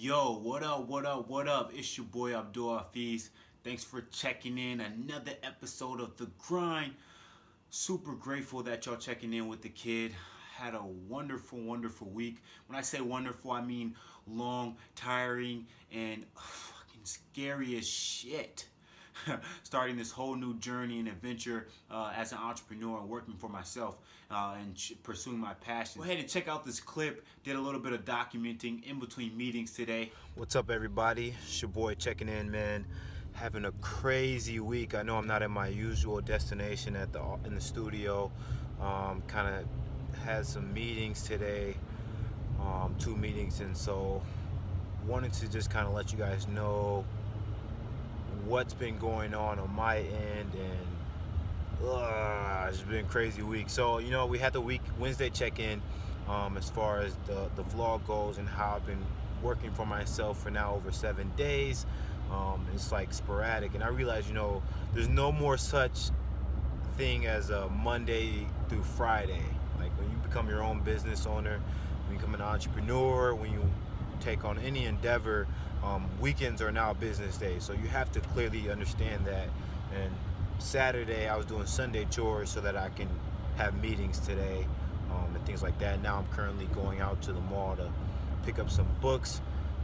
Yo, what up, what up, what up? It's your boy Abdul-Hafeez. Thanks for checking in. Another episode of The Grind. Super grateful that y'all checking in with the kid. Had a wonderful, wonderful week. When I say wonderful, I mean long, tiring, and fucking scary as shit. Starting this whole new journey and adventure as an entrepreneur and working for myself and pursuing my passion. Go ahead and check out this clip. Did a little bit of documenting in between meetings today. What's up, everybody? It's your boy checking in, man. Having a crazy week. I know I'm not at my usual destination in the studio. Kind of had some meetings today, 2 meetings, and so wanted to just kind of let you guys know what's been going on my end, and it's been a crazy week. So we had the Wednesday check-in as far as the vlog goes and how I've been working for myself for now over 7 days. It's like sporadic, and I realize there's no more such thing as a Monday through Friday. Like when you become your own business owner, when you become an entrepreneur, when you take on any endeavor, weekends are now business days. So you have to clearly understand that. And Saturday I was doing Sunday chores so that I can have meetings today, and things like that. Now I'm currently going out to the mall to pick up some books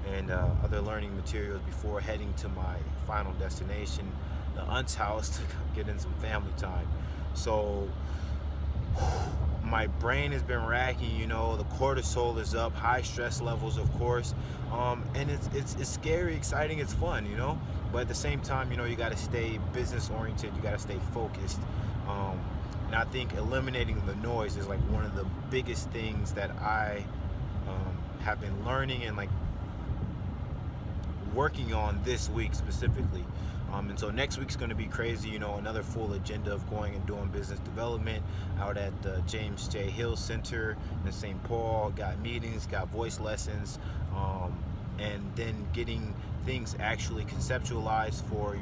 and other learning materials before heading to my final destination, the aunt's house, to get in some family time. So my brain has been racking, the cortisol is up, high stress levels, of course, and it's scary, exciting, it's fun, but at the same time, you got to stay business oriented, you got to stay focused, and I think eliminating the noise is like one of the biggest things that I have been learning and like working on this week specifically. And so next week's going to be crazy, another full agenda of going and doing business development out at the James J. Hill Center in St. Paul. Got meetings, got voice lessons, and then getting things actually conceptualized for,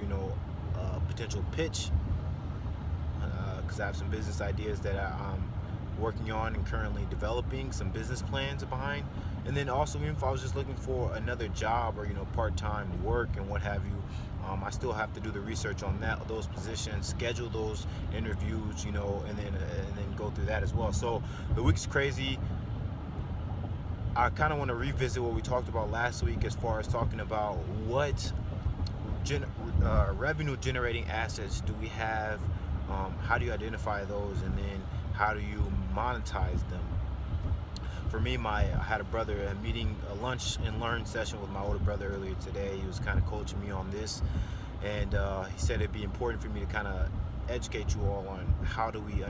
a potential pitch, because I have some business ideas that I'm working on and currently developing some business plans behind. And then also, even if I was just looking for another job or part-time work and what have you, I still have to do the research on those positions, schedule those interviews, and then go through that as well. So the week's crazy. I kind of want to revisit what we talked about last week as far as talking about what revenue generating assets do we have, how do you identify those, and then how do you monetize them. For me, I had a lunch and learn session with my older brother earlier today. He was kind of coaching me on this, and he said it'd be important for me to kind of educate you all on how do we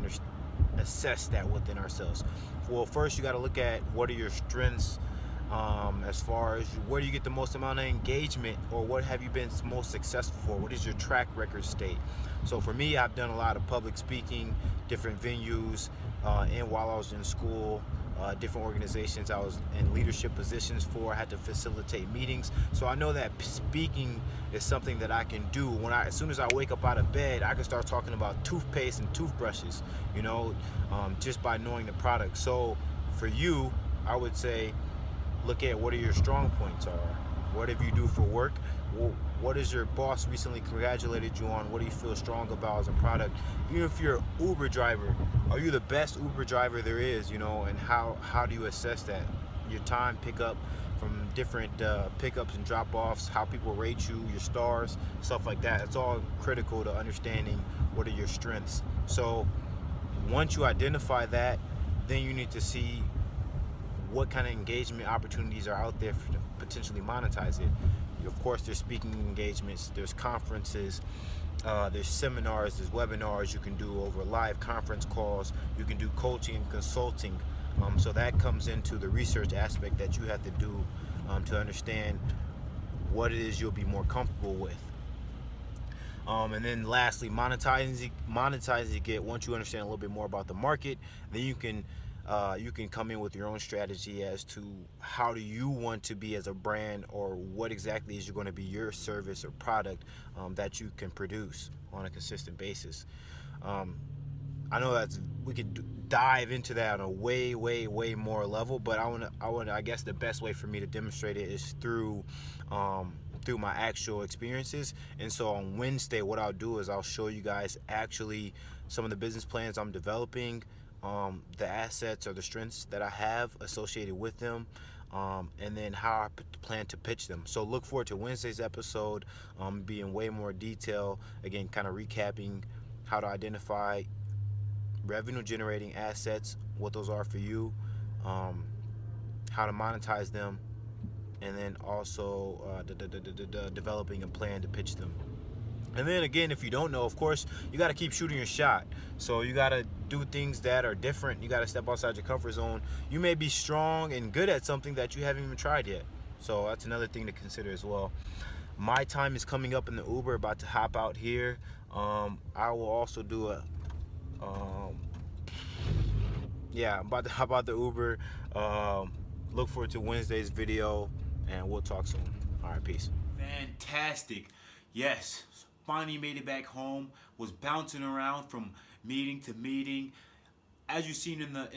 assess that within ourselves. Well, first you got to look at what are your strengths, as far as where do you get the most amount of engagement, or what have you been most successful for? What is your track record state? So for me, I've done a lot of public speaking, different venues, and while I was in school, different organizations I was in leadership positions for. I had to facilitate meetings, so I know that speaking is something that I can do. As soon as I wake up out of bed, I can start talking about toothpaste and toothbrushes, just by knowing the product. So for you, I would say look at what are your strong points are. What have you do for work? What is your boss recently congratulated you on? What do you feel strong about as a product? Even if you're an Uber driver, are you the best Uber driver there is? And how do you assess that? Your time pickup from different pickups and drop-offs, how people rate you, your stars, stuff like that. It's all critical to understanding what are your strengths. So once you identify that, then you need to see what kind of engagement opportunities are out there to potentially monetize it. Of course, there's speaking engagements, there's conferences, there's seminars, there's webinars you can do over live conference calls, you can do coaching and consulting. So that comes into the research aspect that you have to do to understand what it is you'll be more comfortable with. And then lastly, monetizing it. Once you understand a little bit more about the market, then you can come in with your own strategy as to how do you want to be as a brand, or what exactly is going to be your service or product that you can produce on a consistent basis. I know we could dive into that on a way, way, way more level, but I guess the best way for me to demonstrate it is um, through my actual experiences. And so on Wednesday, what I'll do is I'll show you guys actually some of the business plans I'm developing, the assets or the strengths that I have associated with them, and then how I plan to pitch them. So look forward to Wednesday's episode, being way more detail. Again, kind of recapping how to identify revenue generating assets, what those are for you, um, how to monetize them, and then also developing a plan to pitch them. And then again, if you don't know, of course, you got to keep shooting your shot. So you got to do things that are different. You got to step outside your comfort zone. You may be strong and good at something that you haven't even tried yet. So that's another thing to consider as well. My time is coming up in the Uber, about to hop out here. I will also do a yeah, I'm about to hop out the Uber. Look forward to Wednesday's video, and we'll talk soon. All right, peace. Fantastic. Yes, finally made it back home. Was bouncing around from meeting to meeting. As you've seen in the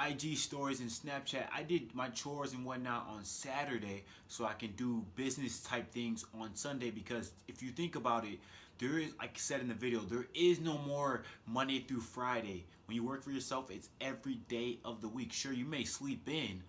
IG stories and Snapchat, I did my chores and whatnot on Saturday, so I can do business type things on Sunday. Because if you think about it, there is, like I said in the video, there is no more Monday through Friday. When you work for yourself, it's every day of the week. Sure, you may sleep in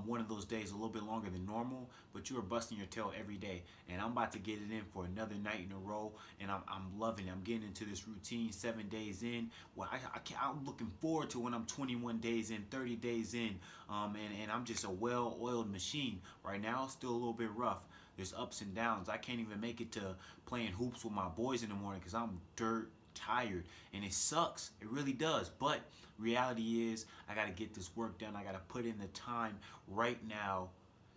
one of those days a little bit longer than normal, but you are busting your tail every day. And I'm about to get it in for another night in a row, and I'm loving it. I'm getting into this routine 7 days in. Well, I'm looking forward to when I'm 21 days in, 30 days in, and I'm just a well-oiled machine. Right now, it's still a little bit rough. There's ups and downs. I can't even make it to playing hoops with my boys in the morning because I'm dirt tired, and it sucks. It really does. But reality is, I got to get this work done. I got to put in the time right now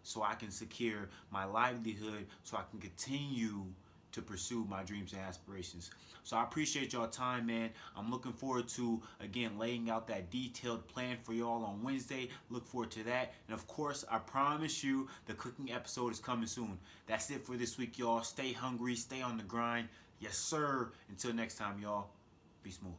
so I can secure my livelihood, so I can continue to pursue my dreams and aspirations. So I appreciate y'all time, man. I'm looking forward to, again, laying out that detailed plan for y'all on Wednesday. Look forward to that. And of course, I promise you the cooking episode is coming soon. That's it for this week, y'all. Stay hungry, stay on the grind. Yes, sir. Until next time, y'all. Be smooth.